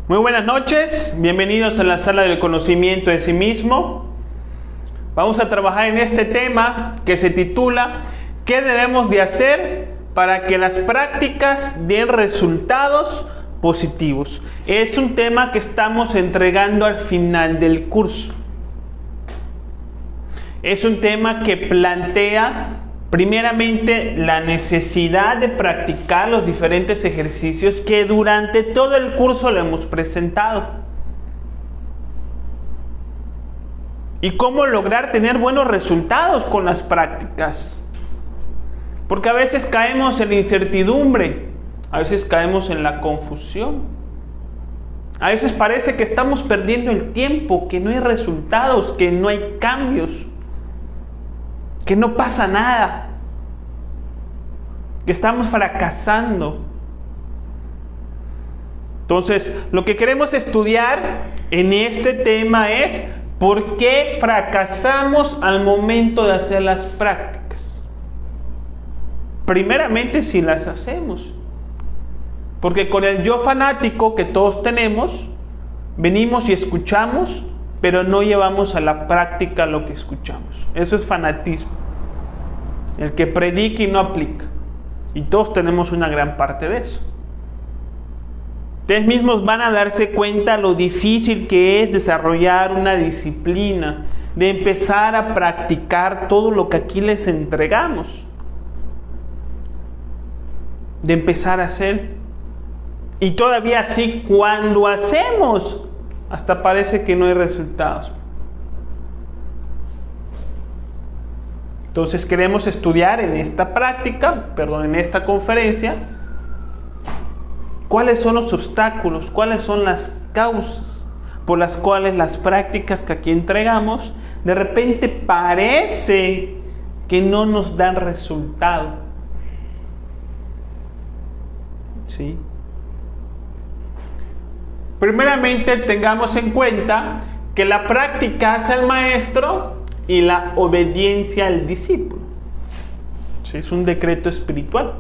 Muy buenas noches, bienvenidos a la sala del conocimiento de sí mismo. Vamos a trabajar en este tema que se titula ¿qué debemos de hacer para que las prácticas den resultados positivos? Es un tema que estamos entregando al final del curso. Es un tema que plantea primeramente la necesidad de practicar los diferentes ejercicios que durante todo el curso le hemos presentado. Y cómo lograr tener buenos resultados con las prácticas. Porque a veces caemos en la incertidumbre, a veces caemos en la confusión. A veces parece que estamos perdiendo el tiempo, que no hay resultados, que no hay cambios, que no pasa nada, que estamos fracasando. Entonces, lo que queremos estudiar en este tema es ¿por qué fracasamos al momento de hacer las prácticas? Primeramente, si las hacemos. Porque con el yo fanático que todos tenemos, venimos y escuchamos, pero no llevamos a la práctica lo que escuchamos. Eso es fanatismo. El que predica y no aplica. Y todos tenemos una gran parte de eso. Ustedes mismos van a darse cuenta lo difícil que es desarrollar una disciplina, de empezar a practicar todo lo que aquí les entregamos. De empezar a hacer. Y todavía así, cuando hacemos, hasta parece que no hay resultados. Entonces queremos estudiar en esta en esta conferencia, cuáles son los obstáculos, cuáles son las causas por las cuales las prácticas que aquí entregamos, de repente parece que no nos dan resultado. ¿Sí? Primeramente tengamos en cuenta que la práctica hace al maestro y la obediencia al discípulo. ¿Sí? Es un decreto espiritual.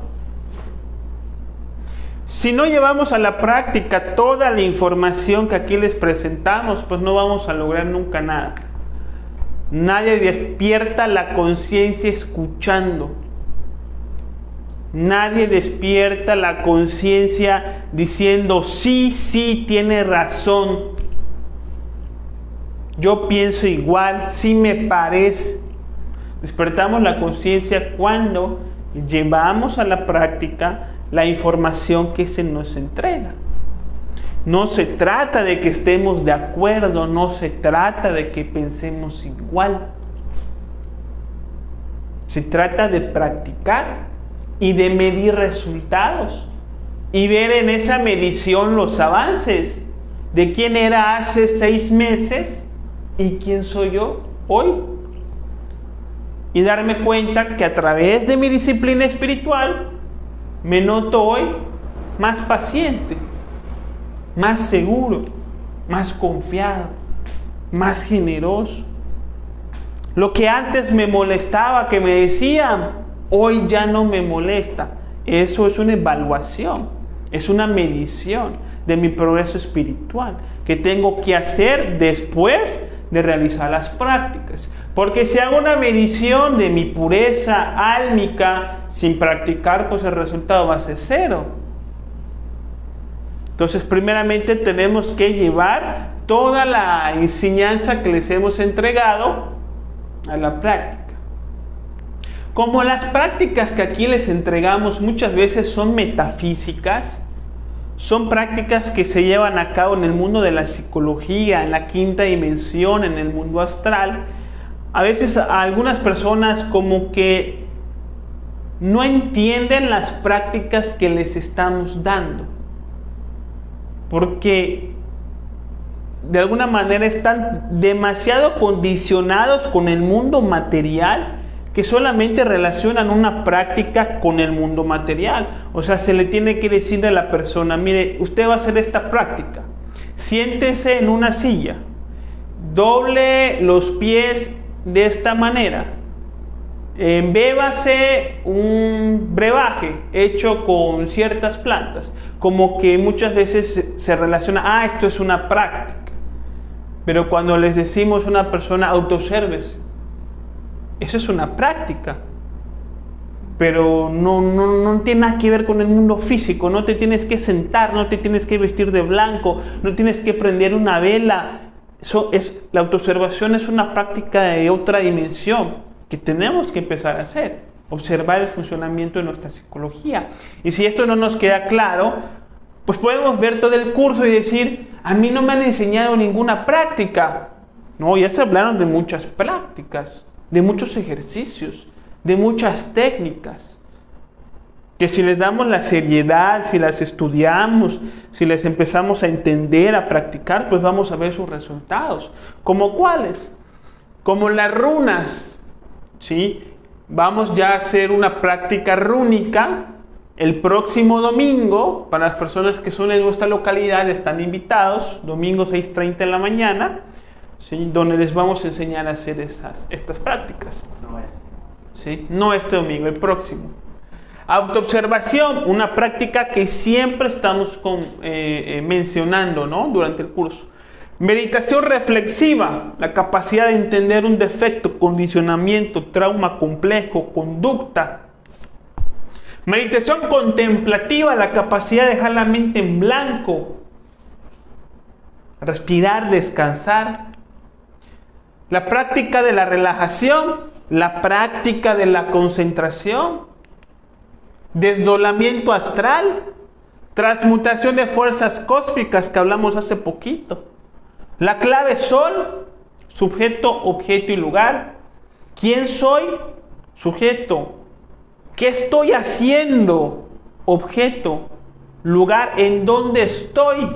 Si no llevamos a la práctica toda la información que aquí les presentamos, pues no vamos a lograr nunca nada. Nadie despierta la conciencia escuchando. Nadie despierta la conciencia diciendo, sí, tiene razón. Yo pienso igual, sí me parece. Despertamos la conciencia cuando llevamos a la práctica la información que se nos entrega. No se trata de que estemos de acuerdo, no se trata de que pensemos igual. Se trata de practicar y de medir resultados y ver en esa medición los avances de quién era hace 6 meses y quién soy yo hoy. Y darme cuenta que a través de mi disciplina espiritual me noto hoy más paciente, más seguro, más confiado, más generoso. Lo que antes me molestaba, que me decían, hoy ya no me molesta. Eso es una evaluación, es una medición de mi progreso espiritual que tengo que hacer después de realizar las prácticas. Porque si hago una medición de mi pureza álmica sin practicar, pues el resultado va a ser 0. Entonces, primeramente tenemos que llevar toda la enseñanza que les hemos entregado a la práctica. Como las prácticas que aquí les entregamos muchas veces son metafísicas, son prácticas que se llevan a cabo en el mundo de la psicología, en la 5ª dimensión, en el mundo astral. A veces a algunas personas como que no entienden las prácticas que les estamos dando, porque de alguna manera están demasiado condicionados con el mundo material, que solamente relacionan una práctica con el mundo material. O sea, se le tiene que decir a la persona, mire, usted va a hacer esta práctica, siéntese en una silla, doble los pies de esta manera, bébase un brebaje hecho con ciertas plantas, como que muchas veces se relaciona, esto es una práctica. Pero cuando les decimos a una persona, autoobsérvese, eso es una práctica. Pero no tiene nada que ver con el mundo físico. No te tienes que sentar, no te tienes que vestir de blanco, no tienes que prender una vela. La autoobservación es una práctica de otra dimensión que tenemos que empezar a hacer. Observar el funcionamiento de nuestra psicología. Y si esto no nos queda claro, pues podemos ver todo el curso y decir, a mí no me han enseñado ninguna práctica. No, ya se hablaron de muchas prácticas, de muchos ejercicios, de muchas técnicas, que si les damos la seriedad, si las estudiamos, si les empezamos a entender, a practicar, pues vamos a ver sus resultados. ¿Como cuáles? Como las runas, ¿sí? Vamos ya a hacer una práctica rúnica el próximo domingo. Para las personas que son de nuestra localidad están invitados, domingo 6:30 de la mañana, ¿sí? Donde les vamos a enseñar a hacer estas prácticas. ¿Sí? No este domingo, el próximo. Autoobservación, una práctica que siempre estamos mencionando, ¿no? Durante el curso. Meditación reflexiva, la capacidad de entender un defecto, condicionamiento, trauma complejo, conducta. Meditación contemplativa, la capacidad de dejar la mente en blanco, respirar, descansar. La práctica de la relajación, la práctica de la concentración, desdoblamiento astral, transmutación de fuerzas cósmicas que hablamos hace poquito. La clave sol, sujeto, objeto y lugar. ¿Quién soy? Sujeto. ¿Qué estoy haciendo? Objeto. Lugar, ¿en dónde estoy?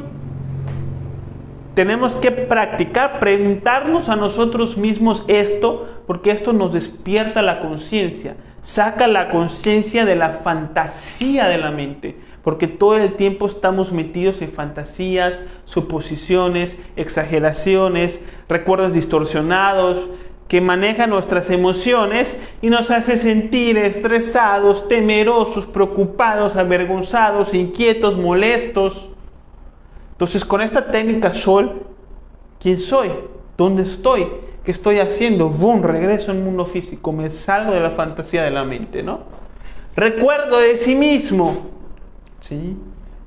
Tenemos que practicar, preguntarnos a nosotros mismos esto, porque esto nos despierta la conciencia, saca la conciencia de la fantasía de la mente, porque todo el tiempo estamos metidos en fantasías, suposiciones, exageraciones, recuerdos distorsionados, que manejan nuestras emociones y nos hace sentir estresados, temerosos, preocupados, avergonzados, inquietos, molestos. Entonces, con esta técnica sol, ¿quién soy? ¿Dónde estoy? ¿Qué estoy haciendo? ¡Bum! Regreso al mundo físico, me salgo de la fantasía de la mente, ¿no? Recuerdo de sí mismo, ¿sí?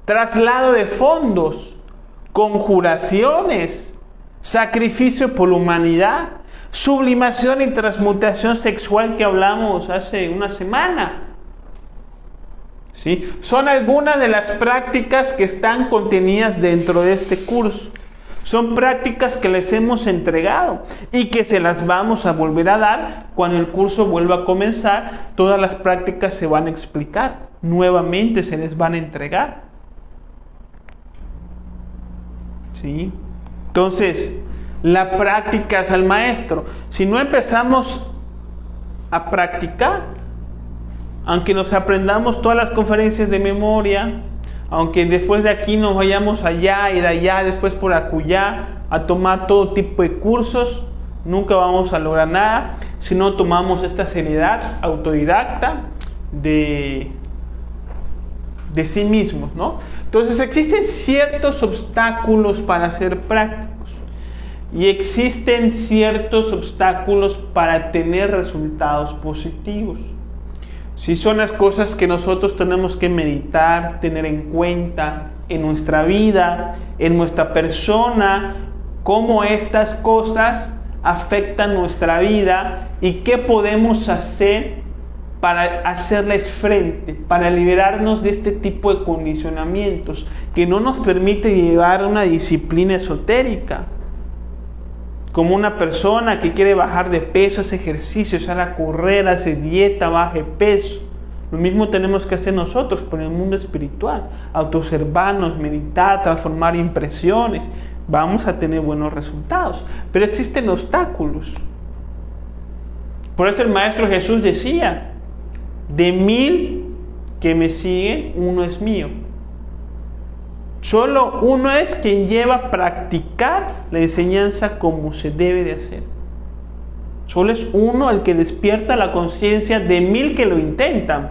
Traslado de fondos, conjuraciones, sacrificio por la humanidad, sublimación y transmutación sexual que hablamos hace una semana. ¿Sí? Son algunas de las prácticas que están contenidas dentro de este curso. Son prácticas que les hemos entregado y que se las vamos a volver a dar cuando el curso vuelva a comenzar. Todas las prácticas se van a explicar, nuevamente se les van a entregar. ¿Sí? Entonces, la práctica es al maestro. Si no empezamos a practicar, aunque nos aprendamos todas las conferencias de memoria, aunque después de aquí nos vayamos allá y de allá, después por acullá, a tomar todo tipo de cursos, nunca vamos a lograr nada si no tomamos esta seriedad autodidacta de sí mismos, ¿no? Entonces existen ciertos obstáculos para ser prácticos y existen ciertos obstáculos para tener resultados positivos. Si son las cosas que nosotros tenemos que meditar, tener en cuenta en nuestra vida, en nuestra persona, cómo estas cosas afectan nuestra vida y qué podemos hacer para hacerles frente, para liberarnos de este tipo de condicionamientos que no nos permite llevar una disciplina esotérica. Como una persona que quiere bajar de peso, hace ejercicio, sale a correr, hace dieta, baje peso. Lo mismo tenemos que hacer nosotros por el mundo espiritual. Autoobservarnos, meditar, transformar impresiones. Vamos a tener buenos resultados. Pero existen obstáculos. Por eso el Maestro Jesús decía, de 1000 que me siguen, uno es mío. Solo uno es quien lleva a practicar la enseñanza como se debe de hacer. Solo es uno el que despierta la conciencia de 1000 que lo intentan.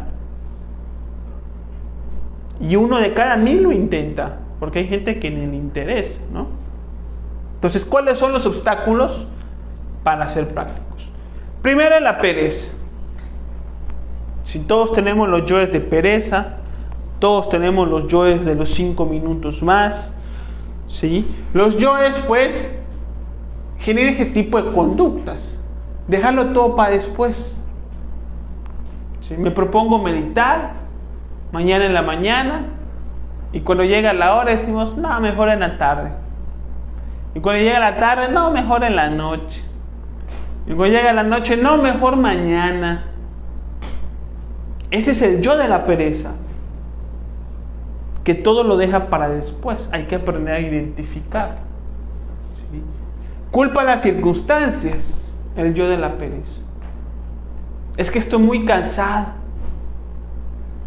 Y uno de cada 1000 lo intenta, porque hay gente que ni le interesa, ¿no? Entonces, ¿cuáles son los obstáculos para ser prácticos? Primero, la pereza. Si todos tenemos los yoes de pereza, todos tenemos los yoes de los 5 minutos más, ¿sí? Los yoes, pues, generan ese tipo de conductas. Dejarlo todo para después. ¿Sí? Me propongo meditar mañana en la mañana, y cuando llega la hora decimos, no, mejor en la tarde. Y cuando llega la tarde, no, mejor en la noche. Y cuando llega la noche, no, mejor mañana. Ese es el yo de la pereza, que todo lo deja para después. Hay que aprender a identificar. ¿Sí? Culpa a las circunstancias. El yo de la pereza. Es que estoy muy cansado.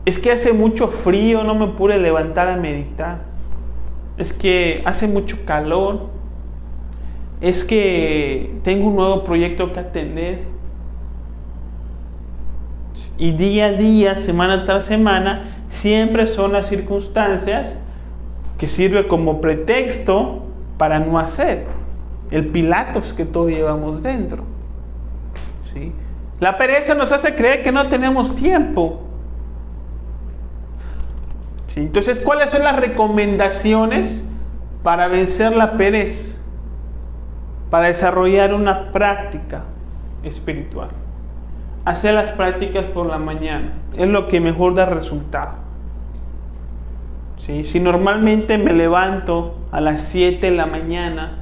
Es que hace mucho frío, no me pude levantar a meditar. Es que hace mucho calor. Es que tengo un nuevo proyecto que atender. Y día a día, semana tras semana, siempre son las circunstancias que sirven como pretexto para no hacer. El Pilatos que todos llevamos dentro. ¿Sí? La pereza nos hace creer que no tenemos tiempo. ¿Sí? Entonces, ¿cuáles son las recomendaciones para vencer la pereza? Para desarrollar una práctica espiritual. Hacer las prácticas por la mañana es lo que mejor da resultado. ¿Sí? Si normalmente me levanto a las 7 de la mañana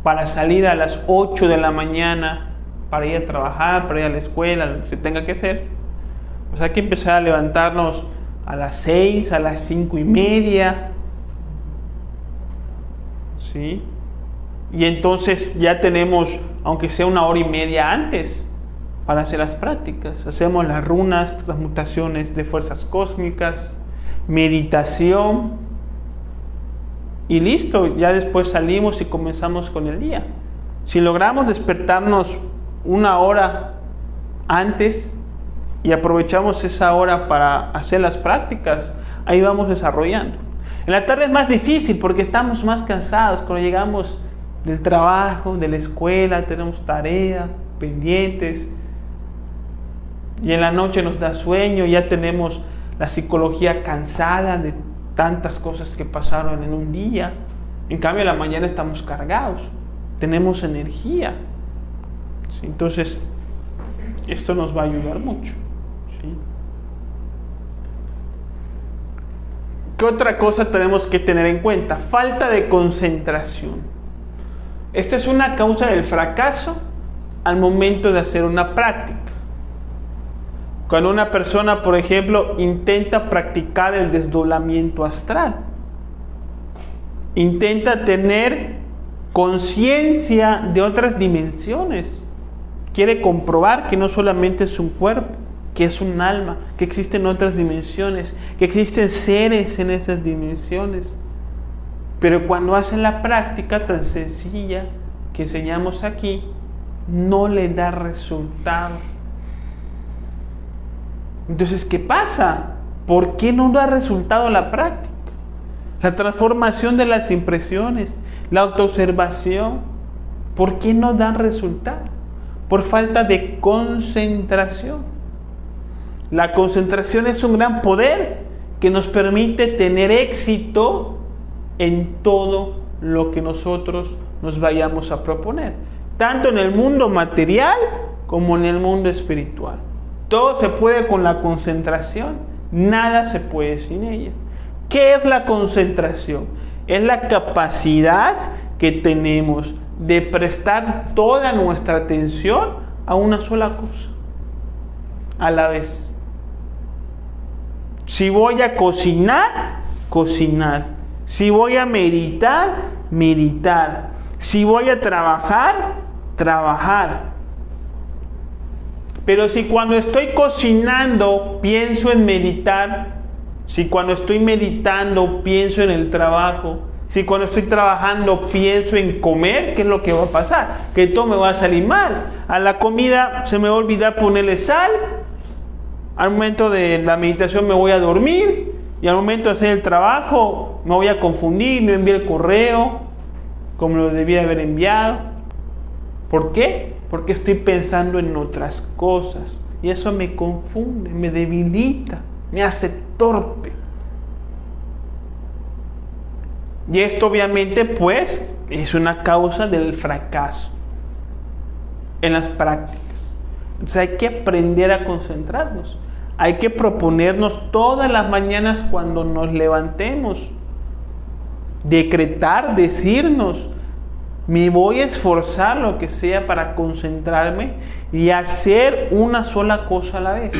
para salir a las 8 de la mañana para ir a trabajar, para ir a la escuela, lo que se tenga que hacer, pues hay que empezar a levantarnos a las 6, a las 5:30, ¿sí? Y entonces ya tenemos, aunque sea 1 hora y media antes, para hacer las prácticas. Hacemos las runas, transmutaciones de fuerzas cósmicas, meditación, y listo, ya después salimos y comenzamos con el día. Si logramos despertarnos 1 hora antes y aprovechamos esa hora para hacer las prácticas, ahí vamos desarrollando. En la tarde es más difícil porque estamos más cansados. Cuando llegamos del trabajo, de la escuela, tenemos tarea, pendientes, y en la noche nos da sueño, ya tenemos la psicología cansada de tantas cosas que pasaron en un día. En cambio, en la mañana estamos cargados, tenemos energía. ¿Sí? Entonces, esto nos va a ayudar mucho. ¿Sí? ¿Qué otra cosa tenemos que tener en cuenta? Falta de concentración. Esta es una causa del fracaso al momento de hacer una práctica. Cuando una persona, por ejemplo, intenta practicar el desdoblamiento astral, intenta tener conciencia de otras dimensiones, quiere comprobar que no solamente es un cuerpo, que es un alma, que existen otras dimensiones, que existen seres en esas dimensiones. Pero cuando hacen la práctica tan sencilla que enseñamos aquí, no le da resultado. Entonces, ¿qué pasa? ¿Por qué no da resultado la práctica? La transformación de las impresiones, la autoobservación, ¿por qué no dan resultado? Por falta de concentración. La concentración es un gran poder que nos permite tener éxito en todo lo que nosotros nos vayamos a proponer, tanto en el mundo material como en el mundo espiritual. Todo se puede con la concentración, nada se puede sin ella. ¿Qué es la concentración? Es la capacidad que tenemos de prestar toda nuestra atención a una sola cosa a la vez. Si voy a cocinar, cocinar. Si voy a meditar, meditar. Si voy a trabajar, trabajar. Pero si cuando estoy cocinando pienso en meditar, si cuando estoy meditando pienso en el trabajo, Si cuando estoy trabajando pienso en comer, ¿qué es lo que va a pasar? Que todo me va a salir mal. A la comida se me va a olvidar ponerle sal. Al momento de la meditación me voy a dormir. Y al momento de hacer el trabajo me voy a confundir, no envié el correo como lo debía haber enviado. ¿Por qué? Porque estoy pensando en otras cosas. Y eso me confunde, me debilita, me hace torpe. Y esto obviamente pues es una causa del fracaso en las prácticas. Entonces hay que aprender a concentrarnos. Hay que proponernos todas las mañanas cuando nos levantemos. Decretar, decirnos, me voy a esforzar lo que sea para concentrarme y hacer una sola cosa a la vez.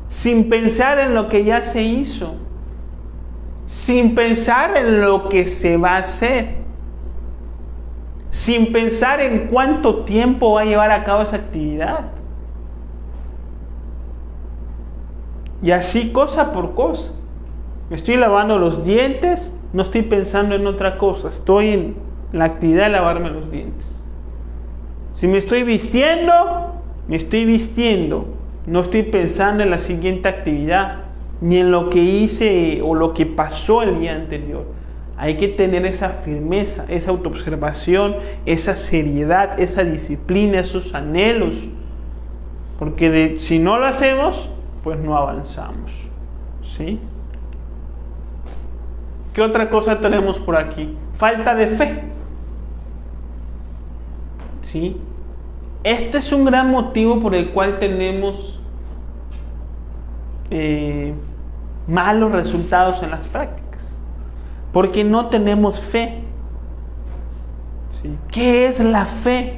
Sin pensar en lo que ya se hizo. Sin pensar en lo que se va a hacer. Sin pensar en cuánto tiempo va a llevar a cabo esa actividad. Y así cosa por cosa. Me estoy lavando los dientes, no estoy pensando en otra cosa. Estoy en la actividad de lavarme los dientes. Si me estoy vistiendo, me estoy vistiendo. No estoy pensando en la siguiente actividad, ni en lo que hice o lo que pasó el día anterior. Hay que tener esa firmeza, esa autoobservación, esa seriedad, esa disciplina, esos anhelos. Porque si no lo hacemos, pues no avanzamos. ¿Sí? ¿Qué otra cosa tenemos por aquí? Falta de fe. ¿Sí? Este es un gran motivo por el cual tenemos malos resultados en las prácticas. Porque no tenemos fe. ¿Sí? ¿Qué es la fe?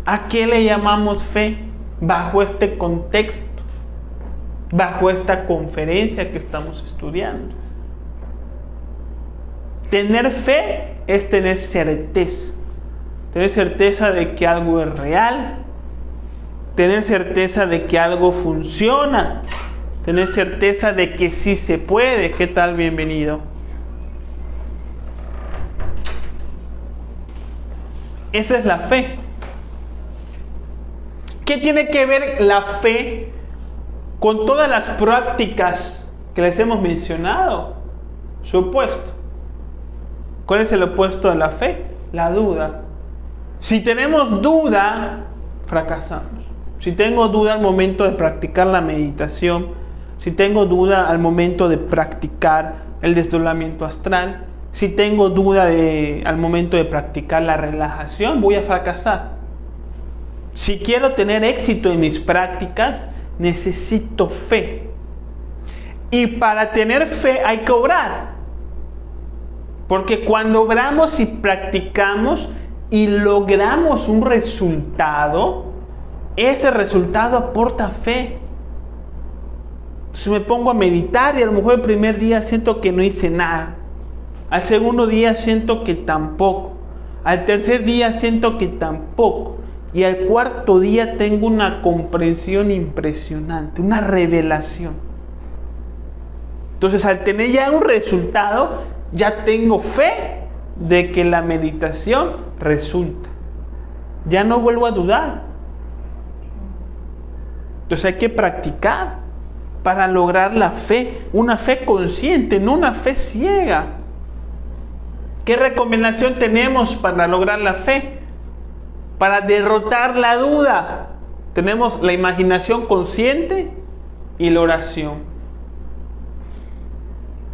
¿A qué le llamamos fe? Bajo este contexto, bajo esta conferencia que estamos estudiando. Tener fe es tener certeza de que algo es real, tener certeza de que algo funciona, tener certeza de que sí se puede. ¿Qué tal? Bienvenido. Esa es la fe. ¿Qué tiene que ver la fe con todas las prácticas que les hemos mencionado? Su opuesto. ¿Cuál es el opuesto de la fe? La duda. Si tenemos duda, fracasamos. Si tengo duda al momento de practicar la meditación, si tengo duda al momento de practicar el desdoblamiento astral, si tengo duda al momento de practicar la relajación, voy a fracasar. Si quiero tener éxito en mis prácticas, necesito fe. Y para tener fe hay que obrar. Porque cuando obramos y practicamos y logramos un resultado, ese resultado aporta fe. Entonces me pongo a meditar y a lo mejor el primer día siento que no hice nada. Al segundo día siento que tampoco. Al tercer día siento que tampoco. Y al cuarto día tengo una comprensión impresionante, una revelación. Entonces, al tener ya un resultado, ya tengo fe de que la meditación resulta. Ya no vuelvo a dudar. Entonces hay que practicar para lograr la fe, una fe consciente, no una fe ciega. ¿Qué recomendación tenemos para lograr la fe? Para derrotar la duda, tenemos la imaginación consciente y la oración.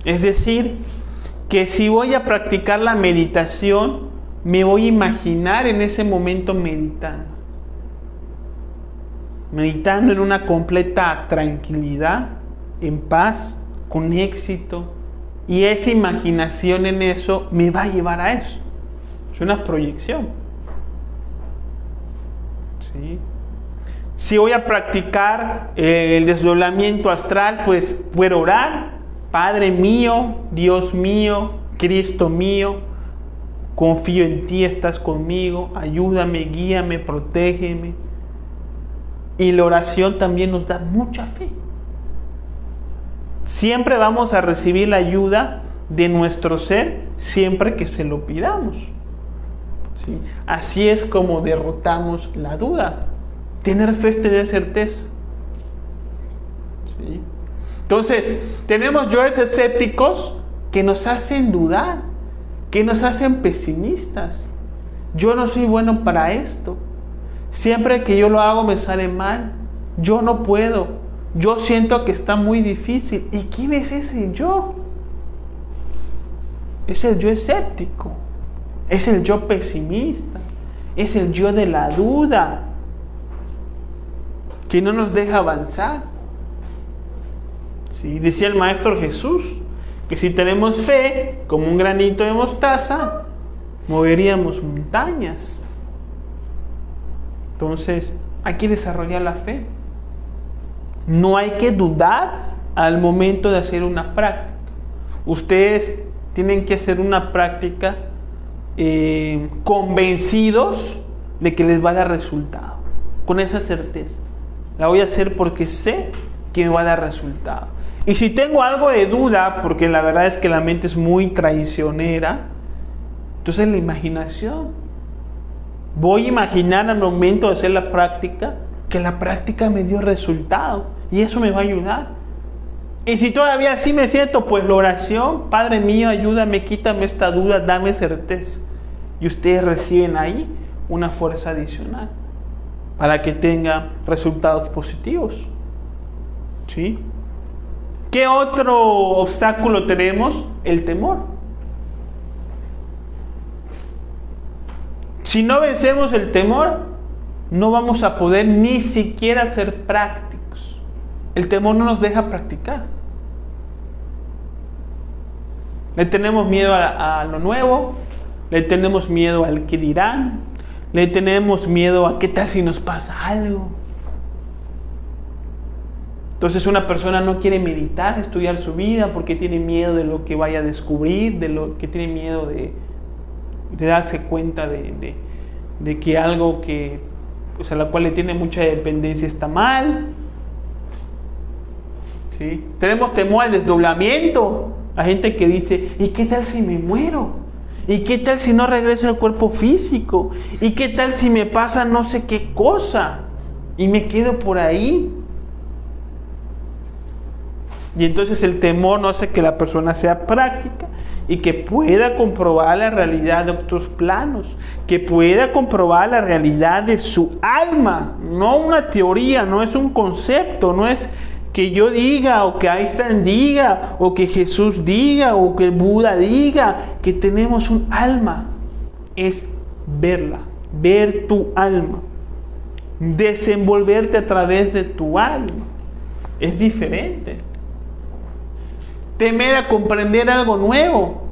Es decir, que si voy a practicar la meditación, me voy a imaginar en ese momento meditando. Meditando en una completa tranquilidad, en paz, con éxito. Y esa imaginación en eso me va a llevar a eso. Es una proyección. ¿Sí? Si voy a practicar el desdoblamiento astral, pues puedo orar. Padre mío, Dios mío, Cristo mío, confío en ti, estás conmigo, ayúdame, guíame, protégeme. Y la oración también nos da mucha fe. Siempre vamos a recibir la ayuda de nuestro ser siempre que se lo pidamos. ¿Sí? Así es como derrotamos la duda. Tener fe es tener certeza. ¿Sí? Entonces, tenemos yoes escépticos que nos hacen dudar, que nos hacen pesimistas. Yo no soy bueno para esto. Siempre que yo lo hago me sale mal. Yo no puedo. Yo siento que está muy difícil. ¿Y quién es ese yo? Es el yo escéptico. Es el yo pesimista. Es el yo de la duda, que no nos deja avanzar. ¿Sí? Decía el Maestro Jesús que si tenemos fe como un granito de mostaza, moveríamos montañas. Entonces, hay que desarrollar la fe. No hay que dudar al momento de hacer una práctica. Ustedes tienen que hacer una práctica convencidos de que les va a dar resultado. Con esa certeza. La voy a hacer porque sé que me va a dar resultado. Y si tengo algo de duda, porque la verdad es que la mente es muy traicionera, entonces la imaginación. Voy a imaginar al momento de hacer la práctica que la práctica me dio resultado y eso me va a ayudar. Y si todavía así me siento, pues la oración, Padre mío, ayúdame, quítame esta duda, dame certeza. Y ustedes reciben ahí una fuerza adicional para que tengan resultados positivos. ¿Sí? ¿Qué otro obstáculo tenemos? El temor. Si no vencemos el temor, no vamos a poder ni siquiera ser prácticos. El temor no nos deja practicar. Le tenemos miedo a lo nuevo, le tenemos miedo al que dirán, le tenemos miedo a qué tal si nos pasa algo. Entonces una persona no quiere meditar, estudiar su vida porque tiene miedo de lo que vaya a descubrir, de lo que tiene miedo de darse cuenta de que algo que, pues a la cual le tiene mucha dependencia está mal. ¿Sí? Tenemos temor al desdoblamiento. Hay gente que dice, ¿y qué tal si me muero? ¿Y qué tal si no regreso al cuerpo físico? ¿Y qué tal si me pasa no sé qué cosa? Y me quedo por ahí. Y entonces el temor no hace que la persona sea práctica y que pueda comprobar la realidad de otros planos, que pueda comprobar la realidad de su alma, no una teoría, no es un concepto, no es que yo diga o que Einstein diga o que Jesús diga o que el Buda diga que tenemos un alma, es verla, ver tu alma, desenvolverte a través de tu alma, es diferente. Temer a comprender algo nuevo,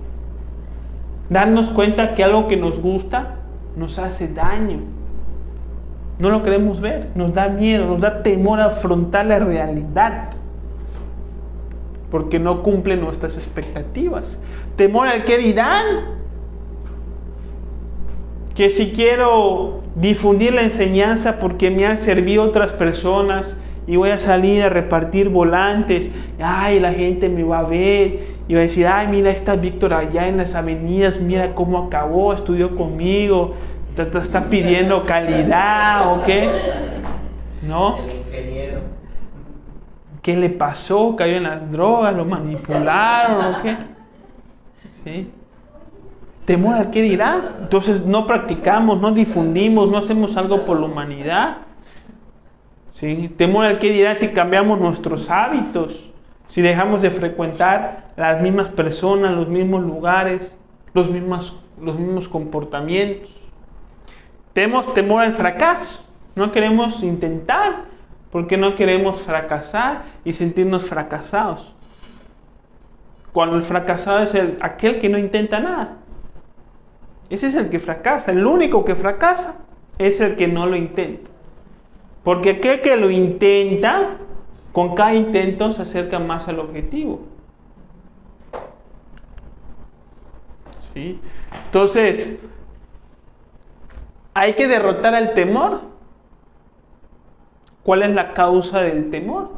darnos cuenta que algo que nos gusta nos hace daño, no lo queremos ver, nos da miedo, nos da temor a afrontar la realidad porque no cumple nuestras expectativas. Temor al que dirán, que si quiero difundir la enseñanza porque me han servido otras personas y voy a salir a repartir volantes, ay, la gente me va a ver y va a decir, ay, mira, está Víctor allá en las avenidas, mira cómo acabó, estudió conmigo, te está pidiendo calidad o qué, ¿no? El ingeniero. ¿Qué le pasó? ¿Cayó en las drogas? ¿Lo manipularon o qué? ¿Sí? Temor al qué dirá. Entonces no practicamos, no difundimos, no hacemos algo por la humanidad. ¿Sí? Temor al qué dirá si cambiamos nuestros hábitos, si dejamos de frecuentar las mismas personas, los mismos lugares, los mismos comportamientos. Tenemos temor al fracaso, no queremos intentar porque no queremos fracasar y sentirnos fracasados. Cuando el fracasado es aquel que no intenta nada. Ese es el que fracasa, el único que fracasa es el que no lo intenta. Porque aquel que lo intenta, con cada intento se acerca más al objetivo. ¿Sí? Entonces, hay que derrotar al temor. ¿Cuál es la causa del temor?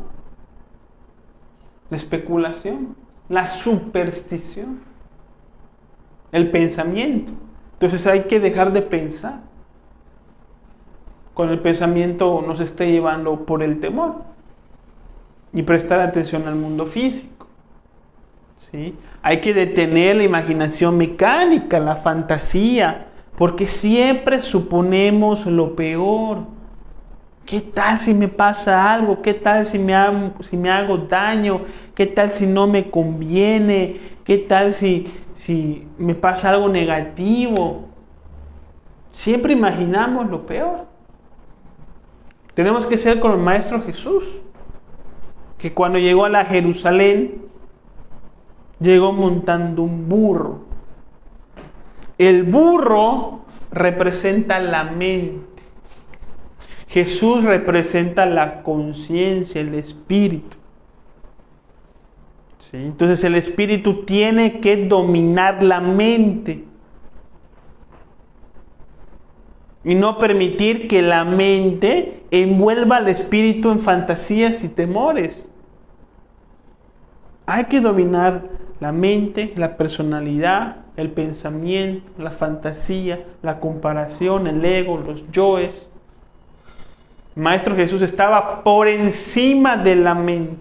La especulación, la superstición. el pensamiento. Entonces hay que dejar de pensar cuando el pensamiento nos esté llevando por el temor y prestar atención al mundo físico. ¿Sí? Hay que detener la imaginación mecánica, la fantasía, porque siempre suponemos lo peor. ¿Qué tal si me pasa algo? ¿Qué tal si me hago daño? ¿Qué tal si no me conviene? ¿Qué tal si me pasa algo negativo? Siempre imaginamos lo peor. Tenemos que ser como el Maestro Jesús, que cuando llegó a la Jerusalén, llegó montando un burro. El burro representa la mente. Jesús representa la conciencia, el espíritu. ¿Sí? Entonces el espíritu tiene que dominar la mente y no permitir que la mente envuelva al espíritu en fantasías y temores. Hay que dominar la mente, la personalidad, el pensamiento, la fantasía, la comparación, el ego, los yoes. El Maestro Jesús estaba por encima de la mente.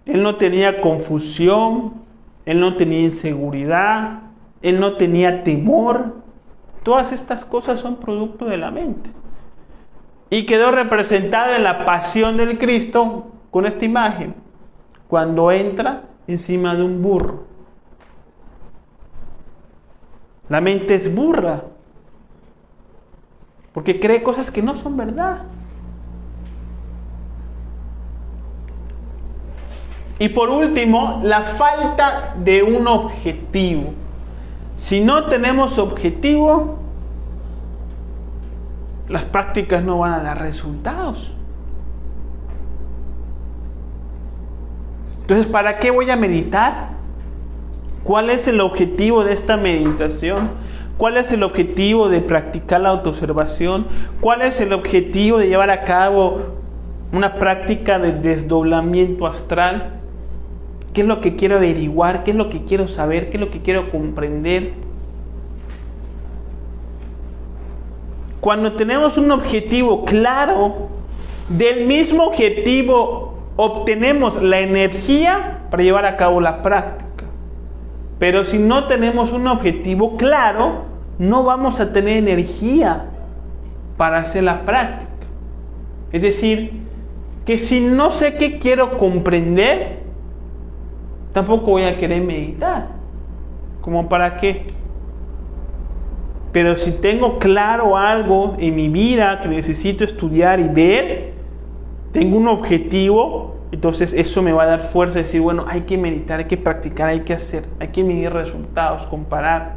Él no tenía confusión, él no tenía inseguridad, él no tenía temor. Todas estas cosas son producto de la mente. Y quedó representado en la pasión del Cristo con esta imagen, cuando entra encima de un burro. La mente es burra, porque cree cosas que no son verdad. Y por último, la falta de un objetivo. Si no tenemos objetivo, las prácticas no van a dar resultados. Entonces, ¿para qué voy a meditar? ¿Cuál es el objetivo de esta meditación? ¿Cuál es el objetivo de practicar la autoobservación? ¿Cuál es el objetivo de llevar a cabo una práctica de desdoblamiento astral? ¿Qué es lo que quiero averiguar? ¿Qué es lo que quiero saber? ¿Qué es lo que quiero comprender? Cuando tenemos un objetivo claro, del mismo objetivo obtenemos la energía para llevar a cabo la práctica. Pero si no tenemos un objetivo claro, no vamos a tener energía para hacer la práctica. Es decir, que si no sé qué quiero comprender, tampoco voy a querer meditar. ¿Cómo para qué? Pero si tengo claro algo en mi vida que necesito estudiar y ver, tengo un objetivo, entonces eso me va a dar fuerza de decir, bueno, hay que meditar, hay que practicar, hay que hacer, hay que medir resultados, comparar.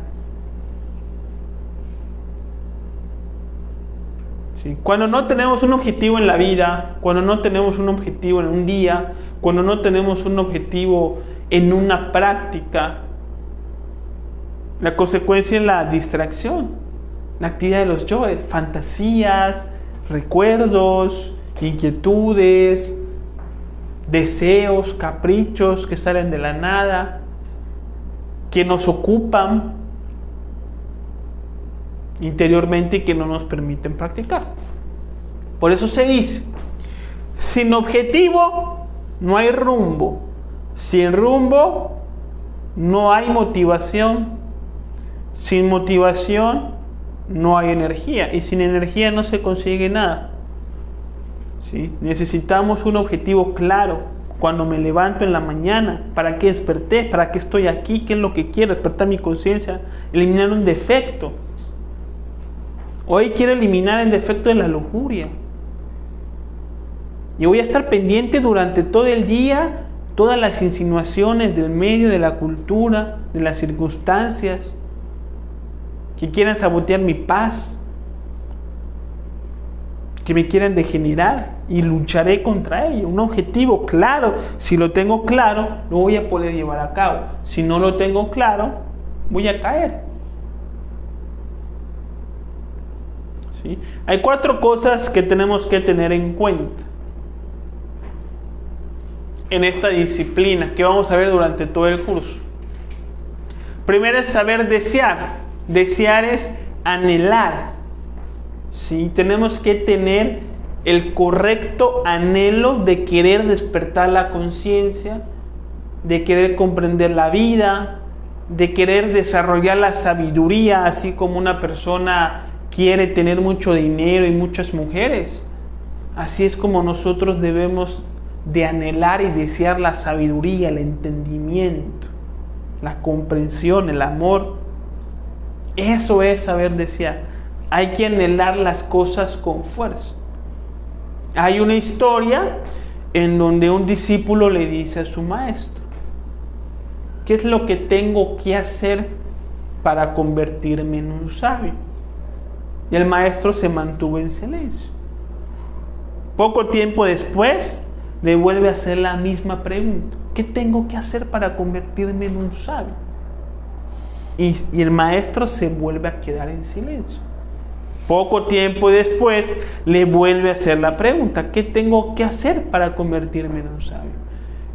¿Sí? Cuando no tenemos un objetivo en la vida, cuando no tenemos un objetivo en un día, cuando no tenemos un objetivo en una práctica, la consecuencia es la distracción, la actividad de los yoes, fantasías, recuerdos, inquietudes, deseos, caprichos que salen de la nada, que nos ocupan interiormente y que no nos permiten practicar. Por eso se dice, sin objetivo no hay rumbo, sin rumbo no hay motivación, sin motivación no hay energía y sin energía no se consigue nada. ¿Sí? Necesitamos un objetivo claro. Cuando me levanto en la mañana, ¿para qué desperté? ¿Para qué estoy aquí? ¿Qué es lo que quiero? Despertar mi conciencia, eliminar un defecto. Hoy quiero eliminar el defecto de la lujuria. Y voy a estar pendiente durante todo el día todas las insinuaciones del medio, de la cultura, de las circunstancias que quieran sabotear mi paz, que me quieran degenerar, y lucharé contra ello. Un objetivo claro, si lo tengo claro, lo voy a poder llevar a cabo. Si no lo tengo claro, voy a caer. ¿Sí? Hay 4 cosas que tenemos que tener en cuenta en esta disciplina que vamos a ver durante todo el curso. Primero es saber desear. Desear es anhelar. ¿Sí? Tenemos que tener el correcto anhelo de querer despertar la conciencia, de querer comprender la vida, de querer desarrollar la sabiduría, así como una persona quiere tener mucho dinero y muchas mujeres. Así es como nosotros debemos de anhelar y desear la sabiduría, el entendimiento, la comprensión, el amor. Eso es saber desear. Hay que anhelar las cosas con fuerza. Hay una historia en donde un discípulo le dice a su maestro: ¿qué es lo que tengo que hacer para convertirme en un sabio? Y el maestro se mantuvo en silencio. Poco tiempo después le vuelve a hacer la misma pregunta: ¿qué tengo que hacer para convertirme en un sabio? Y el maestro se vuelve a quedar en silencio. Poco tiempo después le vuelve a hacer la pregunta: ¿qué tengo que hacer para convertirme en un sabio?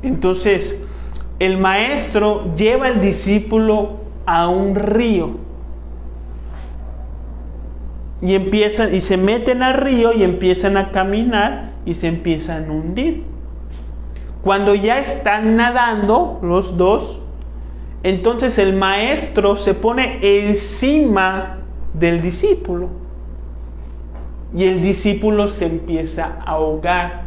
Entonces el maestro lleva al discípulo a un río y se meten al río y empiezan a caminar y se empiezan a hundir. Cuando ya están nadando los dos, entonces el maestro se pone encima del discípulo y el discípulo se empieza a ahogar.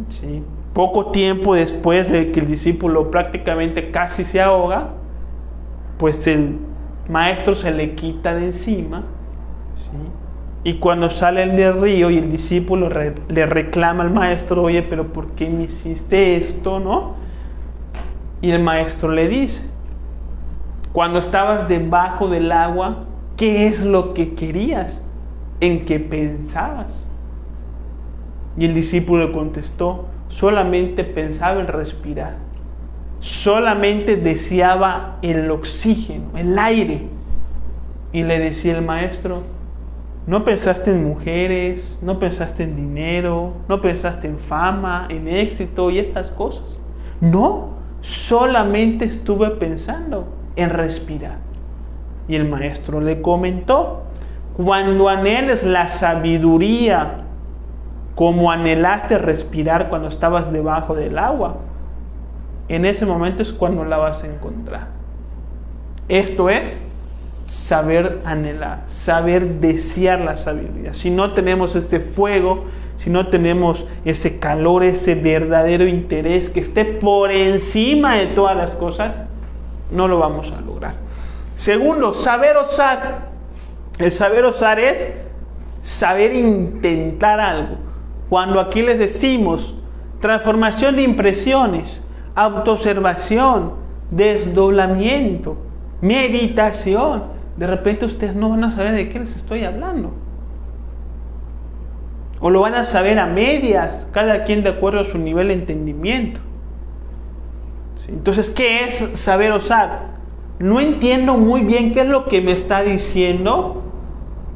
¿Sí? Poco tiempo después de que el discípulo prácticamente casi se ahoga, pues el maestro se le quita de encima, ¿sí? Y cuando salen del río y el discípulo le reclama al maestro: oye, pero ¿por qué me hiciste esto, no? Y el maestro le dice: cuando estabas debajo del agua, ¿qué es lo que querías? ¿En qué pensabas? Y el discípulo le contestó: solamente pensaba en respirar. Solamente deseaba el oxígeno, el aire. Y le decía el maestro: no pensaste en mujeres, no pensaste en dinero, no pensaste en fama, en éxito y estas cosas. No, solamente estuve pensando en respirar. Y el maestro le comentó: cuando anheles la sabiduría como anhelaste respirar cuando estabas debajo del agua, en ese momento es cuando la vas a encontrar. Esto es saber anhelar, saber desear la sabiduría. Si no tenemos este fuego, si no tenemos ese calor, ese verdadero interés que esté por encima de todas las cosas, no lo vamos a lograr. Segundo, saber osar. El saber osar es saber intentar algo. Cuando aquí les decimos transformación de impresiones, autoobservación, desdoblamiento, meditación, de repente ustedes no van a saber de qué les estoy hablando. O lo van a saber a medias, cada quien de acuerdo a su nivel de entendimiento. ¿Sí? Entonces, ¿qué es saber osar? No entiendo muy bien qué es lo que me está diciendo,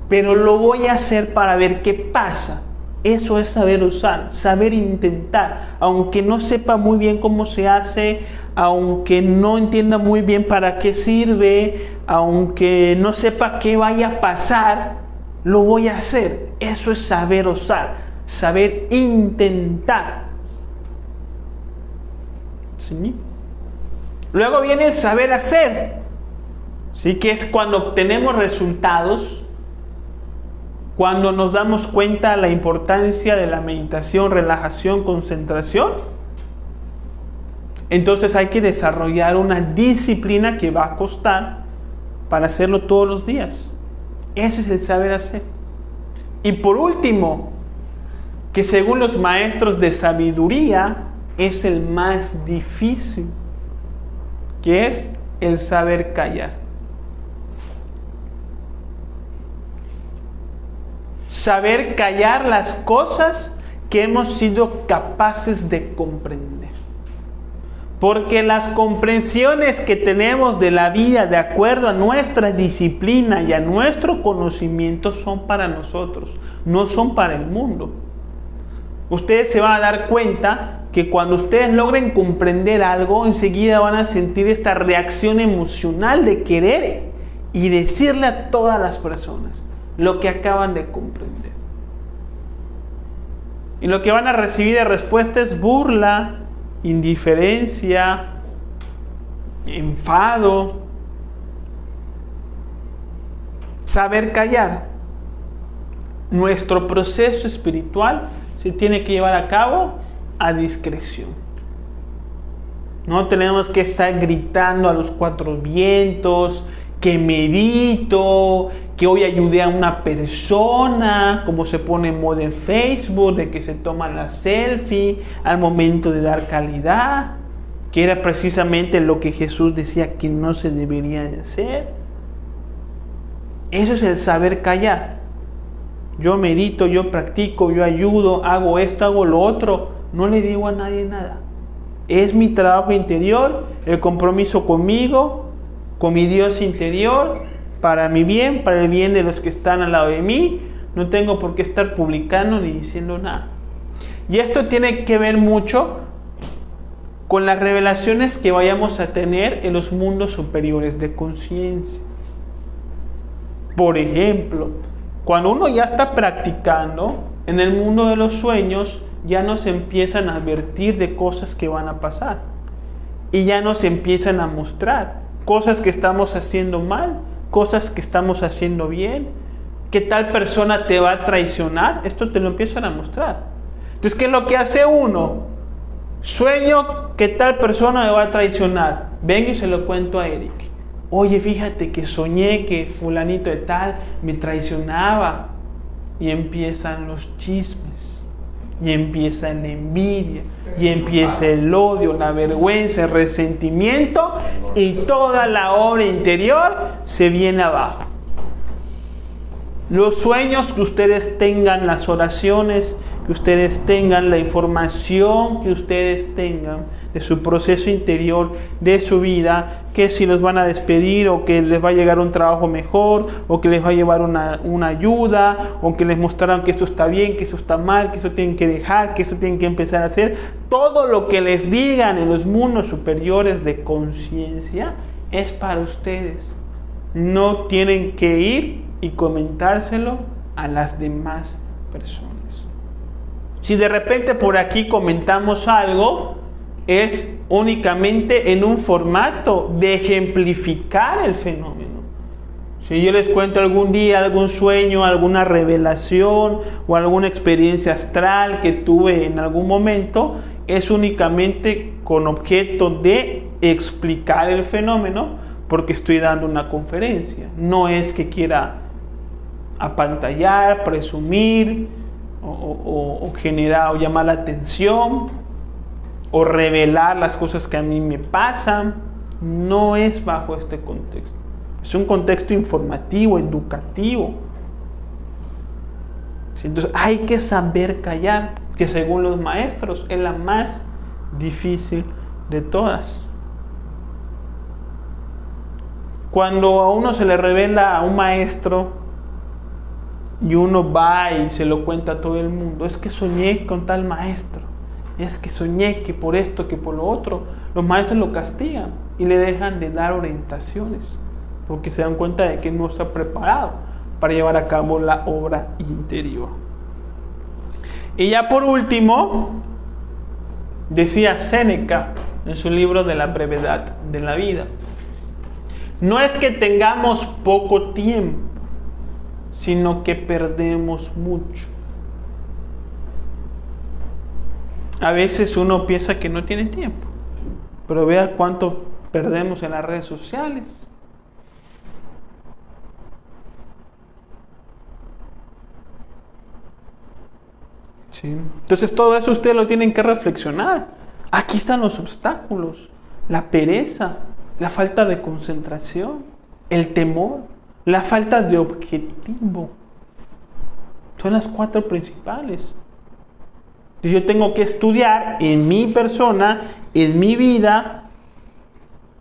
pero lo voy a hacer para ver qué pasa. Eso es saber usar, saber intentar, aunque no sepa muy bien cómo se hace, aunque no entienda muy bien para qué sirve, aunque no sepa qué vaya a pasar, lo voy a hacer. Eso es saber usar, saber intentar. ¿Sí? Luego viene el saber hacer, ¿sí? Que es cuando obtenemos resultados. Cuando nos damos cuenta de la importancia de la meditación, relajación, concentración, entonces hay que desarrollar una disciplina que va a costar para hacerlo todos los días. Ese es el saber hacer. Y por último, que según los maestros de sabiduría es el más difícil, que es el saber callar. Saber callar las cosas que hemos sido capaces de comprender. Porque las comprensiones que tenemos de la vida de acuerdo a nuestra disciplina y a nuestro conocimiento son para nosotros, no son para el mundo. ustedes se van a dar cuenta que cuando ustedes logren comprender algo, enseguida van a sentir esta reacción emocional de querer y decirle a todas las personas lo que acaban de comprender. Y lo que van a recibir de respuesta es burla, indiferencia, enfado. Saber callar. Nuestro proceso espiritual se tiene que llevar a cabo a discreción. No tenemos que estar gritando a los cuatro vientos, que medito, que hoy ayudé a una persona, como se pone en moda en Facebook, de que se toma la selfie al momento de dar calidad, que era precisamente lo que Jesús decía que no se debería de hacer. Eso es el saber callar. Yo medito, yo practico, yo ayudo, hago esto, hago lo otro. No le digo a nadie nada. Es mi trabajo interior, el compromiso conmigo, con mi Dios interior, para mi bien, para el bien de los que están al lado de mí. No tengo por qué estar publicando ni diciendo nada. Y esto tiene que ver mucho con las revelaciones que vayamos a tener en los mundos superiores de conciencia. Por ejemplo, cuando uno ya está practicando en el mundo de los sueños, ya nos empiezan a advertir de cosas que van a pasar. Y ya nos empiezan a mostrar cosas que estamos haciendo mal, cosas que estamos haciendo bien. ¿Qué tal persona te va a traicionar? Esto te lo empiezan a mostrar. Entonces, ¿qué es lo que hace uno? Sueño que tal persona me va a traicionar. Vengo y se lo cuento a Eric. Oye, fíjate que soñé que fulanito de tal me traicionaba. Y empiezan los chismes. Y empieza la envidia, y empieza el odio, la vergüenza, el resentimiento, y toda la obra interior se viene abajo. Los sueños que ustedes tengan, las oraciones que ustedes tengan, la información que ustedes tengan de su proceso interior, de su vida, que si los van a despedir o que les va a llegar un trabajo mejor o que les va a llevar una ayuda o que les mostraron que esto está bien, que esto está mal, que eso tienen que dejar, que eso tienen que empezar a hacer. Todo lo que les digan en los mundos superiores de conciencia es para ustedes. No tienen que ir y comentárselo a las demás personas. Si de repente por aquí comentamos algo, es únicamente en un formato de ejemplificar el fenómeno. Si yo les cuento algún día algún sueño, alguna revelación o alguna experiencia astral que tuve en algún momento, es únicamente con objeto de explicar el fenómeno, porque estoy dando una conferencia. No es que quiera apantallar, presumir o generar o llamar la atención o revelar las cosas que a mí me pasan. No es bajo este contexto. Es un contexto informativo, educativo. Entonces hay que saber callar, que según los maestros es la más difícil de todas. Cuando a uno se le revela a un maestro y uno va y se lo cuenta a todo el mundo, es que soñé con tal maestro, es que soñé que por esto, que por lo otro, los maestros lo castigan y le dejan de dar orientaciones porque se dan cuenta de que no está preparado para llevar a cabo la obra interior. Y ya por último, decía Séneca en su libro de la brevedad de la vida, no es que tengamos poco tiempo, sino que perdemos mucho. A veces uno piensa que no tiene tiempo, pero vea cuánto perdemos en las redes sociales. ¿Sí? Entonces todo eso ustedes lo tienen que reflexionar. Aquí están los obstáculos: la pereza, la falta de concentración, el temor, la falta de objetivo. Son las 4 principales. Yo tengo que estudiar en mi persona, en mi vida,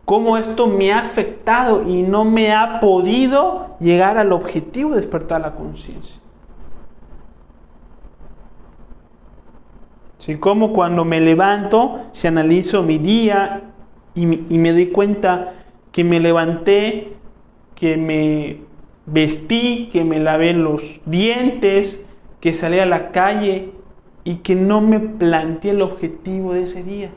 cómo esto me ha afectado y no me ha podido llegar al objetivo de despertar la conciencia. ¿Sí? Como cuando me levanto, si analizo mi día y me doy cuenta que me levanté, que me vestí, que me lavé los dientes, que salí a la calle y que no me planteé el objetivo de ese día.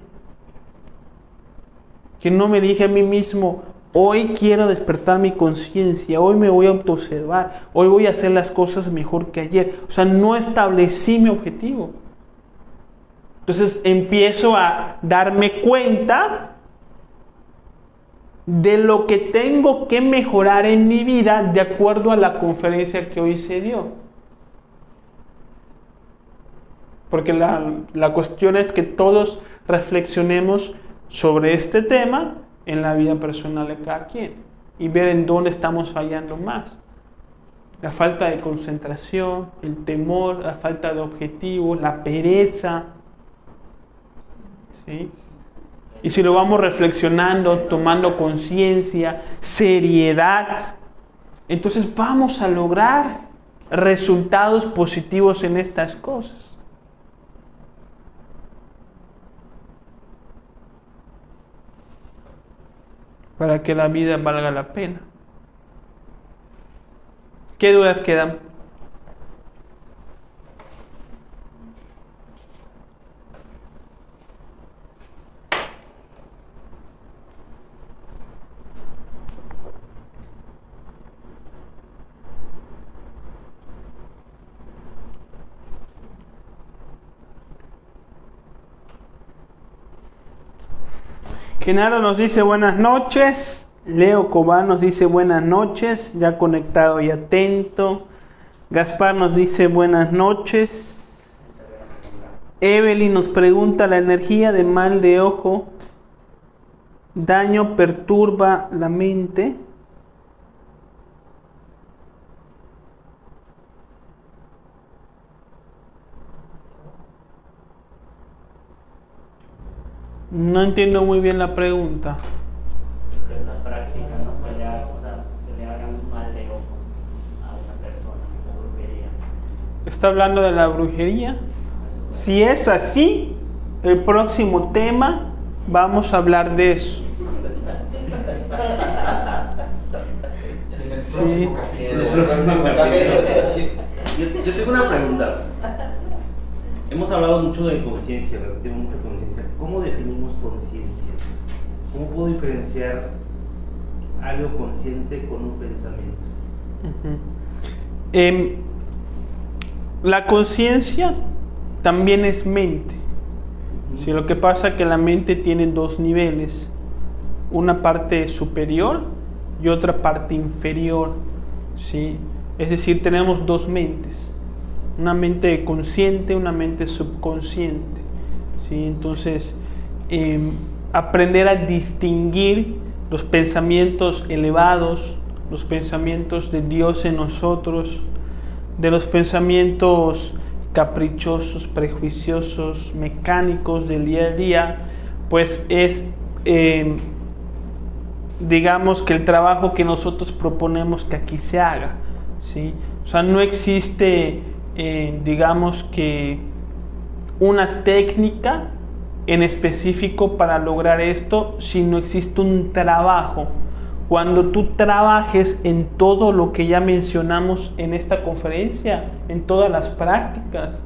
Que no me dije a mí mismo, hoy quiero despertar mi conciencia, hoy me voy a autoobservar, hoy voy a hacer las cosas mejor que ayer. O sea, no establecí mi objetivo. Entonces empiezo a darme cuenta de lo que tengo que mejorar en mi vida de acuerdo a la conferencia que hoy se dio. Porque la cuestión es que todos reflexionemos sobre este tema en la vida personal de cada quien y ver en dónde estamos fallando más. La falta de concentración, el temor, la falta de objetivos, la pereza. ¿Sí? Y si lo vamos reflexionando, tomando conciencia, seriedad, entonces vamos a lograr resultados positivos en estas cosas. Para que la vida valga la pena. ¿Qué dudas quedan? Genaro nos dice buenas noches. Leo Cobán nos dice buenas noches, ya conectado y atento. Gaspar nos dice buenas noches. Evelyn nos pregunta, ¿la energía de mal de ojo daño perturba la mente? No entiendo muy bien la pregunta. Es la práctica, ¿no? Que le hagan mal de ojo a una persona, la brujería. ¿Está hablando de la brujería? Si es así, el próximo tema vamos a hablar de eso. Sí. Yo tengo una pregunta. Hemos hablado mucho de conciencia, repetimos mucho conciencia. ¿Cómo definimos conciencia? ¿Cómo puedo diferenciar algo consciente con un pensamiento? La conciencia también es mente. Si lo que pasa es que la mente tiene dos niveles, una parte superior y otra parte inferior, ¿sí? Es decir, tenemos dos mentes, una mente consciente, una mente subconsciente, ¿sí? Entonces, aprender a distinguir los pensamientos elevados, los pensamientos de Dios en nosotros, de los pensamientos caprichosos, prejuiciosos, mecánicos del día a día, pues es, digamos que el trabajo que nosotros proponemos que aquí se haga, ¿sí? O sea, no existe, digamos que una técnica en específico para lograr esto, sino existe un trabajo. Cuando tú trabajes en todo lo que ya mencionamos en esta conferencia, en todas las prácticas,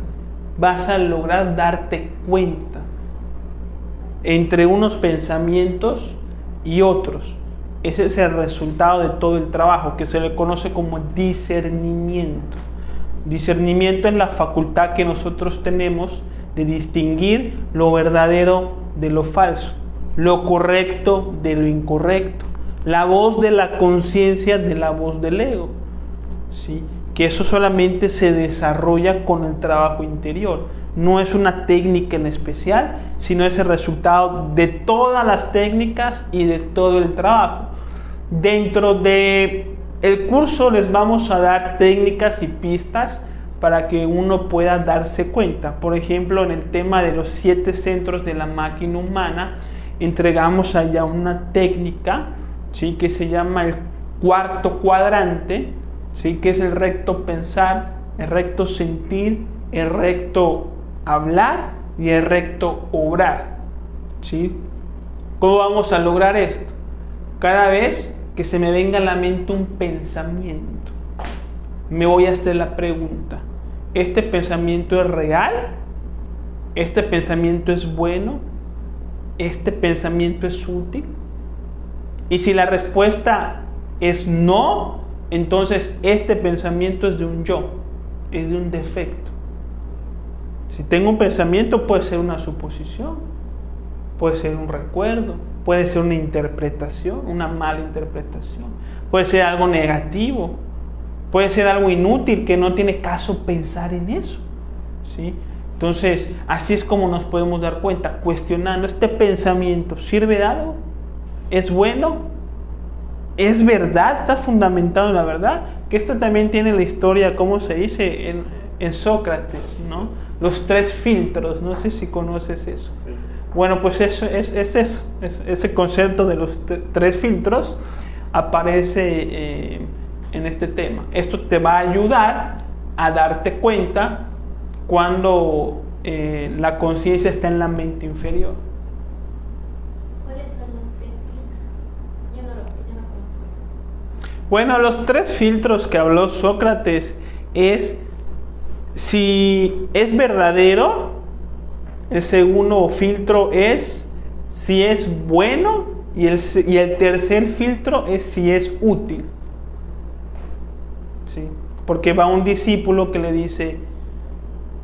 vas a lograr darte cuenta entre unos pensamientos y otros. Ese es el resultado de todo el trabajo, que se le conoce como discernimiento. Discernimiento es la facultad que nosotros tenemos de distinguir lo verdadero de lo falso, lo correcto de lo incorrecto, la voz de la conciencia de la voz del ego, ¿sí? Que eso solamente se desarrolla con el trabajo interior. No es una técnica en especial, sino es el resultado de todas las técnicas y de todo el trabajo. Dentro de el curso les vamos a dar técnicas y pistas para que uno pueda darse cuenta. Por ejemplo, en el tema de los 7 centros de la máquina humana, entregamos allá una técnica, ¿sí? Que se llama el cuarto cuadrante, ¿sí? Que es el recto pensar, el recto sentir, el recto hablar y el recto obrar. ¿Sí? ¿Cómo vamos a lograr esto? Cada vez que se me venga a la mente un pensamiento, me voy a hacer la pregunta: ¿este pensamiento es real? ¿Este pensamiento es bueno? ¿Este pensamiento es útil? Y si la respuesta es no, entonces este pensamiento es de un yo, es de un defecto. Si tengo un pensamiento, puede ser una suposición, puede ser un recuerdo, puede ser una interpretación, una mala interpretación, puede ser algo negativo, puede ser algo inútil que no tiene caso pensar en eso, ¿sí? Entonces, así es como nos podemos dar cuenta, cuestionando: ¿este pensamiento sirve de algo? ¿Es bueno? ¿Es verdad? ¿Está fundamentado en la verdad? Que esto también tiene la historia, ¿cómo se dice? En Sócrates, ¿no? Los 3 filtros, no sé si conoces eso. Bueno, pues eso es eso, ese concepto de los 3 filtros aparece en este tema. Esto te va a ayudar a darte cuenta cuando la conciencia está en la mente inferior. ¿Cuáles son los 3 filtros? Yo no conozco eso. Bueno, los 3 filtros que habló Sócrates es si es verdadero. El segundo filtro es si es bueno, y el tercer filtro es si es útil. ¿Sí? Porque va un discípulo que le dice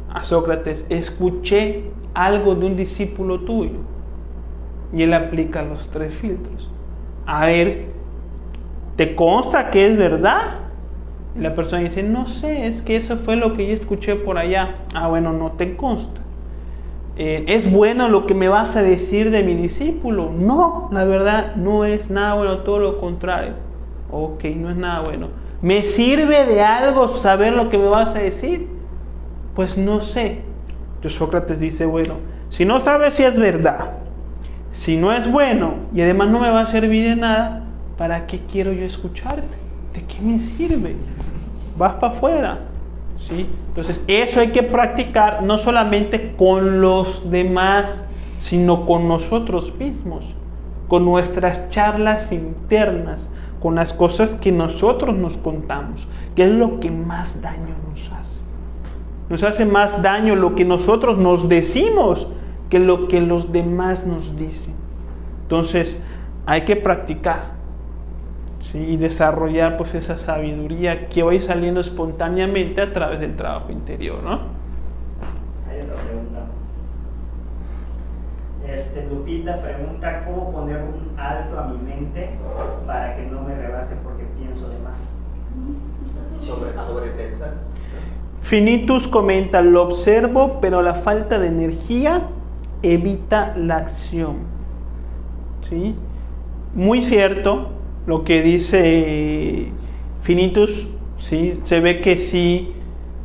a Sócrates: escuché algo de un discípulo tuyo. Y él aplica los 3 filtros. A ver, ¿te consta que es verdad? Y la persona dice: no sé, es que eso fue lo que yo escuché por allá. Ah, bueno, no te consta. ¿Es bueno lo que me vas a decir de mi discípulo? No, la verdad no es nada bueno, todo lo contrario. Ok, no es nada bueno. ¿Me sirve de algo saber lo que me vas a decir? Pues no sé. Entonces Sócrates dice: bueno, si no sabes si es verdad, si no es bueno y además no me va a servir de nada, ¿para qué quiero yo escucharte? ¿De qué me sirve? Vas para afuera. ¿Sí? Entonces eso hay que practicar no solamente con los demás, sino con nosotros mismos, con nuestras charlas internas, con las cosas que nosotros nos contamos, que es lo que más daño nos hace. Nos hace más daño lo que nosotros nos decimos que lo que los demás nos dicen. Entonces hay que practicar, ¿sí? Y desarrollar pues esa sabiduría que va a ir saliendo espontáneamente a través del trabajo interior, ¿no? Hay otra pregunta. Lupita pregunta: ¿cómo poner un alto a mi mente para que no me rebase porque pienso de más? Sobrepensar. Finitus comenta: lo observo, pero la falta de energía evita la acción. ¿Sí? Muy cierto lo que dice Finitus, ¿sí? Se ve que sí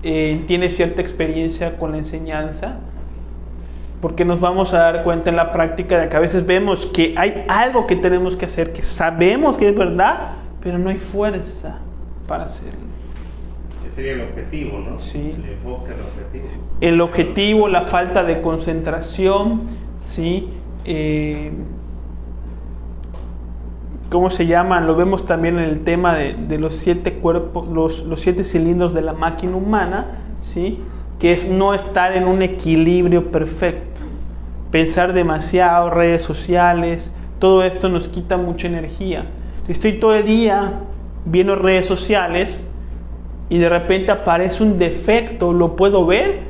tiene cierta experiencia con la enseñanza, porque nos vamos a dar cuenta en la práctica de que a veces vemos que hay algo que tenemos que hacer, que sabemos que es verdad, pero no hay fuerza para hacerlo. Ese sería el objetivo, ¿no? Sí. El enfoque, el objetivo. El objetivo, la falta de concentración, ¿sí? ¿Cómo se llaman? Lo vemos también en el tema de los 7 cuerpos, los 7 cilindros de la máquina humana, ¿sí? Que es no estar en un equilibrio perfecto. Pensar demasiado, redes sociales, todo esto nos quita mucha energía. Si estoy todo el día viendo redes sociales y de repente aparece un defecto, lo puedo ver,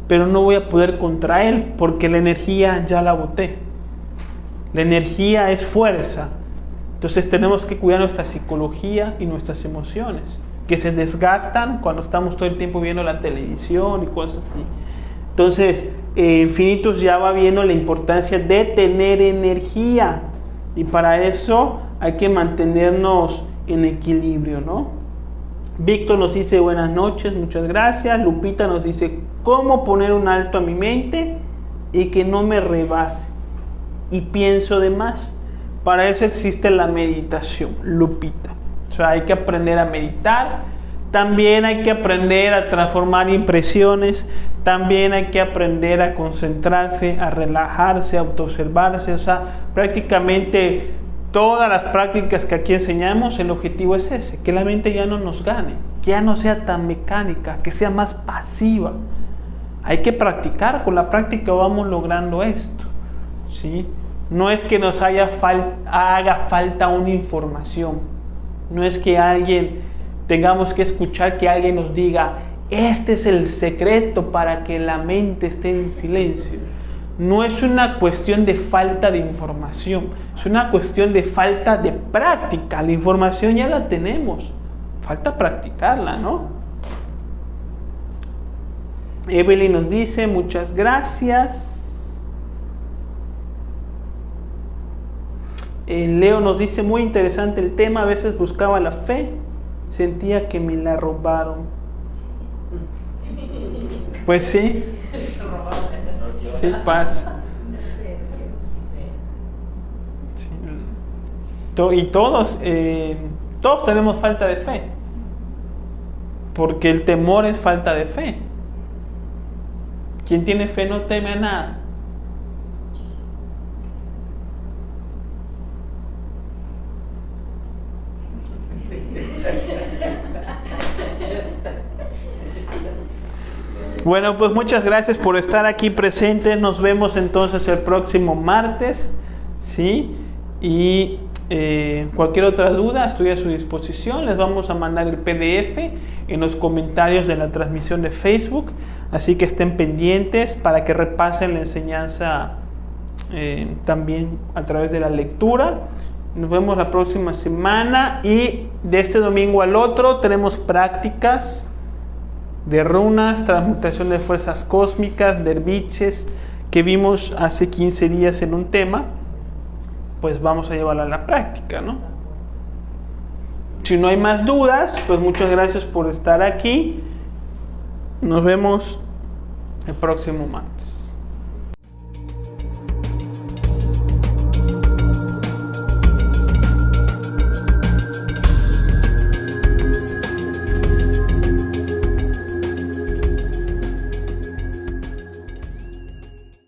pero no voy a poder contra él porque la energía ya la boté. La energía es fuerza. Entonces tenemos que cuidar nuestra psicología y nuestras emociones, que se desgastan cuando estamos todo el tiempo viendo la televisión y cosas así. Entonces, Finitus ya va viendo la importancia de tener energía, y para eso hay que mantenernos en equilibrio, ¿no? Víctor nos dice: buenas noches, muchas gracias. Lupita nos dice: ¿cómo poner un alto a mi mente y que no me rebase y pienso de más? Para eso existe la meditación, Lupita. O sea, hay que aprender a meditar También hay que aprender a transformar impresiones, también hay que aprender a concentrarse, a relajarse, a autoobservarse. O sea, prácticamente todas las prácticas que aquí enseñamos, el objetivo es ese, que la mente ya no nos gane, que ya no sea tan mecánica, que sea más pasiva. Hay que practicar, con la práctica vamos logrando esto, ¿sí? No es que nos haga falta una información, no es que tengamos que escuchar que alguien nos diga, este es el secreto para que la mente esté en silencio. No es una cuestión de falta de información, es una cuestión de falta de práctica. La información ya la tenemos, falta practicarla, ¿no? Evelyn nos dice, muchas gracias. Leo nos dice, muy interesante el tema, a veces buscaba la fe, sentía que me la robaron. Pues sí, sí pasa. Sí. Y todos tenemos falta de fe, porque el temor es falta de fe. Quien tiene fe no teme a nada. Bueno, pues muchas gracias por estar aquí presentes. Nos vemos entonces el próximo martes, ¿sí? Y cualquier otra duda estoy a su disposición. Les vamos a mandar el PDF en los comentarios de la transmisión de Facebook, así que estén pendientes para que repasen la enseñanza también a través de la lectura. Nos vemos la próxima semana y de este domingo al otro tenemos prácticas de runas, transmutación de fuerzas cósmicas, derviches, que vimos hace 15 días en un tema. Pues vamos a llevarla a la práctica, ¿no? Si no hay más dudas, pues muchas gracias por estar aquí. Nos vemos el próximo martes.